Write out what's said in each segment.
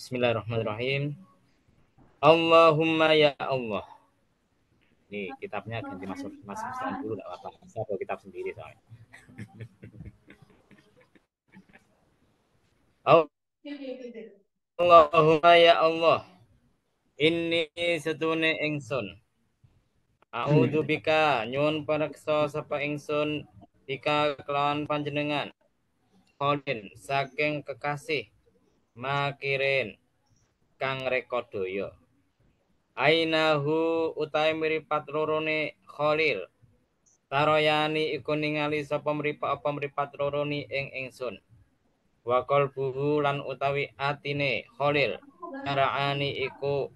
Bismillahirrahmanirrahim. Allahumma ya Allah. Ini kitabnya ganti masuk Islam dulu, enggak apa-apa. Saya bawa kitab sendiri soalnya. Allahumma ya Allah. Ini setune ingsun. A'udzu bika nyuwun pareksa sapa ingsun bika kelawan panjenengan. Kholin saking kekasih makirin kang rekodaya. Ainahu utahe mripat lorone Khalil. Taroyani iku ningali sapa mripat lorone ing ingsun. Wa qalbuhu lan utawi atine Khalil. Taraani iku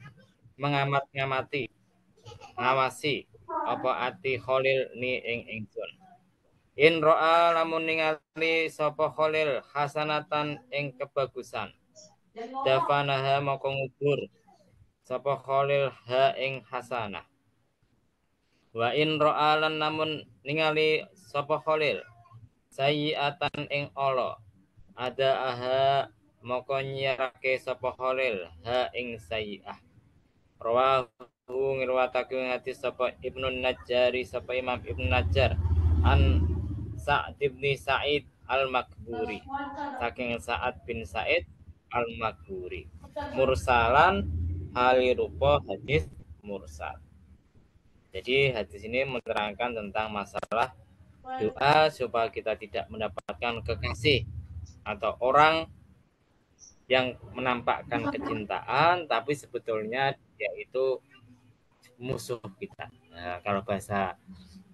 mengamat-ngamati ngawasi apa ati Khalil ni ing ingsun. In ro'a lamun ningali sapa Khalil hasanatan ing kebagusan. Dafanaha moko ngubur sapa Khalil ha ing hasanah. Wa in ro'a lan namun ningali sapa Khalil sayiatan ing ala ada aha moko nyirake sapa Khalil ha ing sayiah. Rawahu ngriwayatake hadis sapa Ibnu Najjari sapa Imam Ibnu Najjar an Sa'd bin Sa'id Al-Makburi saking Sa'ad bin Sa'id Al-Makburi mursalan hali rupa hadis mursal. Jadi hadis ini menerangkan tentang masalah doa supaya kita tidak mendapatkan kekasih atau orang yang menampakkan kecintaan tapi sebetulnya dia itu musuh kita. Nah, kalau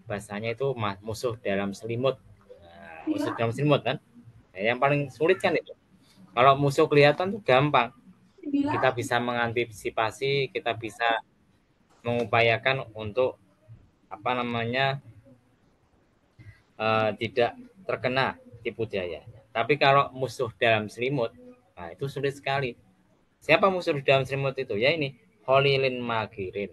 bahasanya itu musuh dalam selimut. Nah, musuh dalam selimut kan. Nah, yang paling sulit kan itu. Kalau musuh kelihatan tuh gampang. Kita bisa mengantisipasi, kita bisa mengupayakan untuk tidak terkena tipu daya. Tapi kalau musuh dalam selimut, nah itu sulit sekali. Siapa musuh dalam selimut itu? Ya ini, Kholilin Makirin.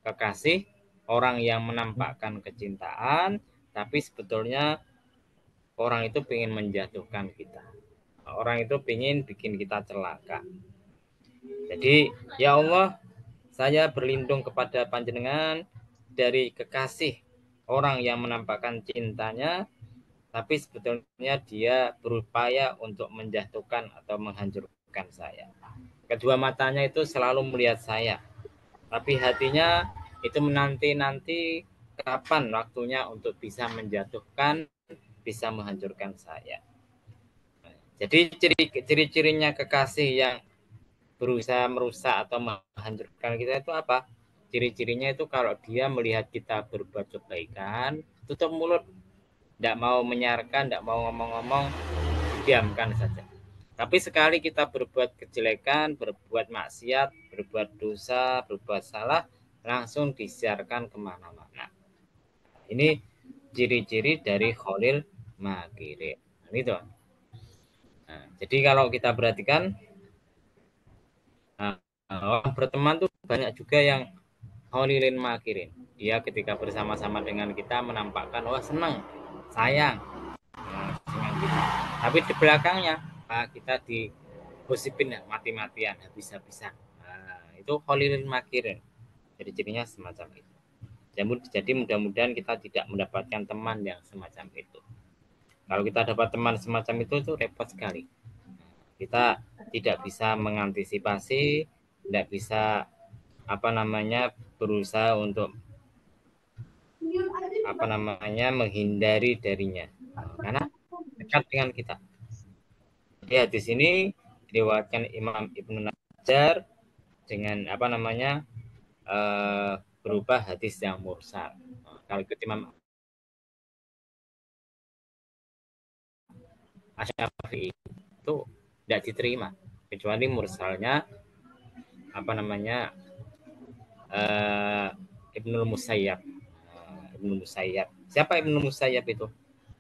Kekasih, orang yang menampakkan kecintaan, tapi sebetulnya orang itu ingin menjatuhkan kita. Orang itu ingin bikin kita celaka. Jadi, ya Allah, saya berlindung kepada panjenengan dari kekasih orang yang menampakkan cintanya, tapi sebetulnya dia berupaya untuk menjatuhkan atau menghancurkan saya. Kedua matanya itu selalu melihat saya, tapi hatinya itu menanti-nanti kapan waktunya untuk bisa menjatuhkan, bisa menghancurkan saya. Jadi ciri-cirinya kekasih yang berusaha merusak atau menghancurkan kita itu apa? Ciri-cirinya itu kalau dia melihat kita berbuat kebaikan, tutup mulut, tidak mau menyarankan, tidak mau ngomong-ngomong, diamkan saja. Tapi sekali kita berbuat kejelekan, berbuat maksiat, berbuat dosa, berbuat salah, langsung disiarkan kemana-mana. Ini ciri-ciri dari Kholil Makirin. Itu. Nah, jadi kalau kita perhatikan, orang berteman tuh banyak juga yang Kholilin Makirin. Dia ketika bersama-sama dengan kita menampakkan wah senang, sayang, dengan kita. Tapi di belakangnya kita digosipin ya, mati-matian, habis-habisan. Nah, itu Kholilin Makirin. Jadi cirinya semacam itu. Jadi mudah-mudahan kita tidak mendapatkan teman yang semacam itu. Kalau kita dapat teman semacam itu repot sekali. Kita tidak bisa mengantisipasi, tidak bisa berusaha untuk menghindari darinya, karena dekat dengan kita. Jadi hadis ini diriwayatkan Imam Ibnu Najjar dengan berupa hadis yang mursal. Kalau ikut Imam Asy-Syafi'i itu tidak diterima kecuali mursalnya Ibnu Musayyab. Siapa Ibnu Musayyab itu?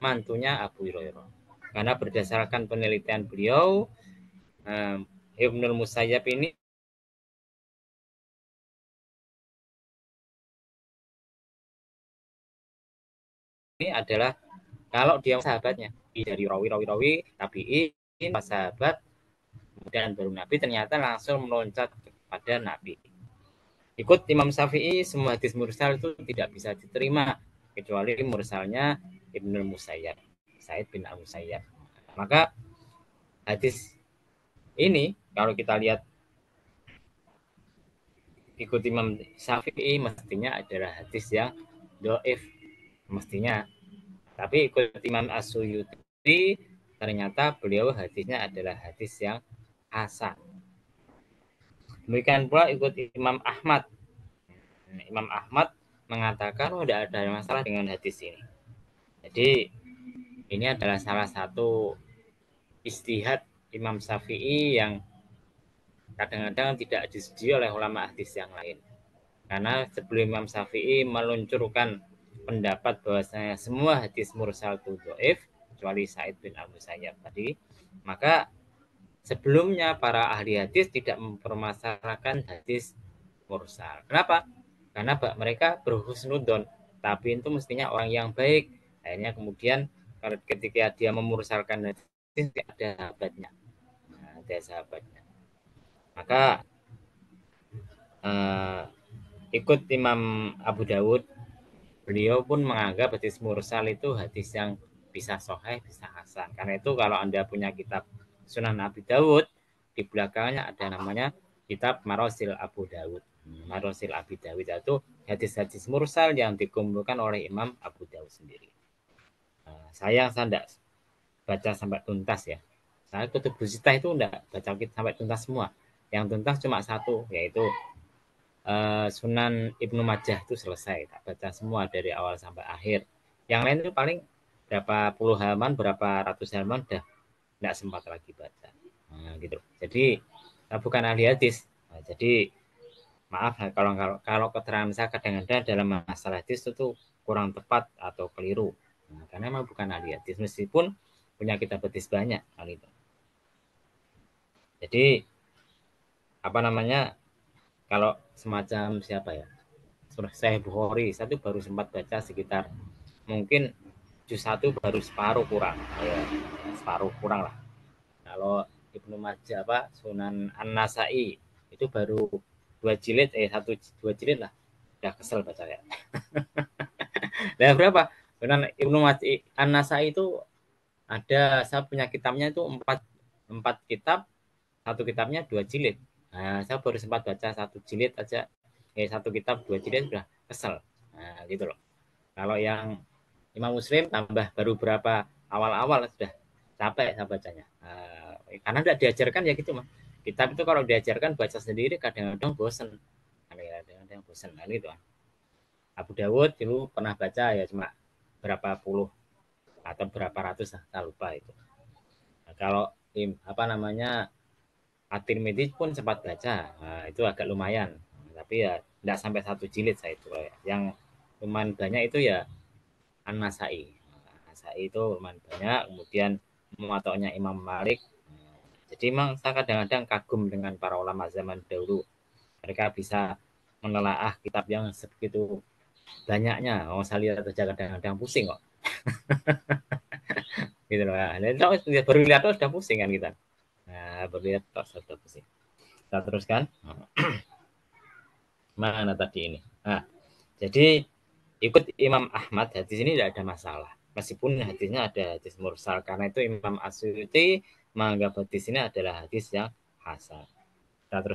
Mantunya Abu Hurairah. Karena berdasarkan penelitian beliau, Ibnu Musayyab ini adalah kalau dia sahabatnya dari rawi tabi'in, sahabat, kemudian baru Nabi, ternyata langsung meloncat kepada Nabi. Ikut Imam Syafi'i, semua hadis mursal itu tidak bisa diterima kecuali mursalnya Ibnu Musayyab, Said bin Al-Musayyab. Maka hadis ini kalau kita lihat ikut Imam Syafi'i mestinya adalah hadis yang doif mestinya. Tapi ikut Imam As-Suyuti ternyata beliau hadisnya adalah hadis yang hasan. Demikian pula ikut Imam Ahmad. Imam Ahmad mengatakan tidak ada masalah dengan hadis ini. Jadi ini adalah salah satu ijtihad Imam Syafi'i yang kadang-kadang tidak disetujui oleh ulama hadis yang lain. Karena sebelum Imam Syafi'i meluncurkan pendapat bahwasanya semua hadis mursal itu dhaif kecuali Said bin Al-Musayyab tadi, maka sebelumnya para ahli hadis tidak mempermasalahkan hadis mursal. Kenapa? Karena mereka berhusnudzon, tapi itu mestinya orang yang baik. Akhirnya kemudian ketika dia memursalkan hadis ada sahabatnya, maka ikut Imam Abu Dawud, beliau pun menganggap hadis mursal itu hadis yang bisa sahih, bisa hasan. Karena itu kalau Anda punya kitab Sunan Abi Dawud, di belakangnya ada namanya kitab Marosil Abu Dawud. Marosil Abi Dawud itu hadis-hadis mursal yang dikumpulkan oleh Imam Abu Dawud sendiri. Saya tidak baca sampai tuntas ya. Saya kutub Sitah itu tidak baca sampai tuntas semua. Yang tuntas cuma satu, yaitu Sunan Ibnu Majah itu selesai, tak baca semua dari awal sampai akhir. Yang lain itu paling berapa puluh halaman, berapa ratus halaman udah tidak sempat lagi baca. Gitu. Jadi bukan ahli hadis. Jadi maaf kalau keterangan saya kadang-kadang dalam masalah hadis itu kurang tepat atau keliru. Karena memang bukan ahli hadis, meskipun punya kitab hadis banyak hal itu. Jadi apa namanya? Kalau semacam siapa ya, Sahih Bukhari, saya tuh baru sempat baca sekitar mungkin juz 1 baru separuh kurang, ya, separuh kurang lah. Kalau Ibnu Majah Sunan An-Nasai itu baru 2 jilid, 2 jilid lah, udah kesel baca ya. Dan berapa? Sunan Ibnu Majah An-Nasai itu ada, saya punya kitabnya itu 4 kitab, satu kitabnya 2 jilid. Nah, saya baru sempat baca 1 jilid aja, 1 kitab 2 jilid sudah kesel. Nah, gitu loh. Kalau yang Imam Muslim tambah baru berapa awal-awal sudah capek saya bacanya. Karena tidak diajarkan ya gitu mah. Kitab itu kalau diajarkan baca sendiri kadang-kadang bosan. Kadang-kadang bosan kan gitu. Abu Dawud dulu pernah baca ya cuma berapa puluh atau berapa ratus saya lupa itu. Nah, kalau apa namanya At-Tirmidzi pun sempat baca, itu agak lumayan, tapi ya tidak sampai 1 jilid saya itu. Yang lumayan banyak itu ya An-Nasai. An-Nasai itu lumayan banyak, kemudian muwatta'nya Imam Malik. Jadi memang saya kadang-kadang kagum dengan para ulama zaman dahulu. Mereka bisa menelaah kitab yang sebegitu banyaknya. Saya lihat aja kadang-kadang pusing kok. Gitu loh. Baru lihat sudah pusing kan kita. Nah, berlihat sudah pusing. Kita teruskan. Mana tadi ini? Nah, jadi ikut Imam Ahmad hadis ini tidak ada masalah. Meskipun hadisnya ada hadis mursal, karena itu Imam As-Suyuti menganggap hadis ini adalah hadis yang hasan. Kita terus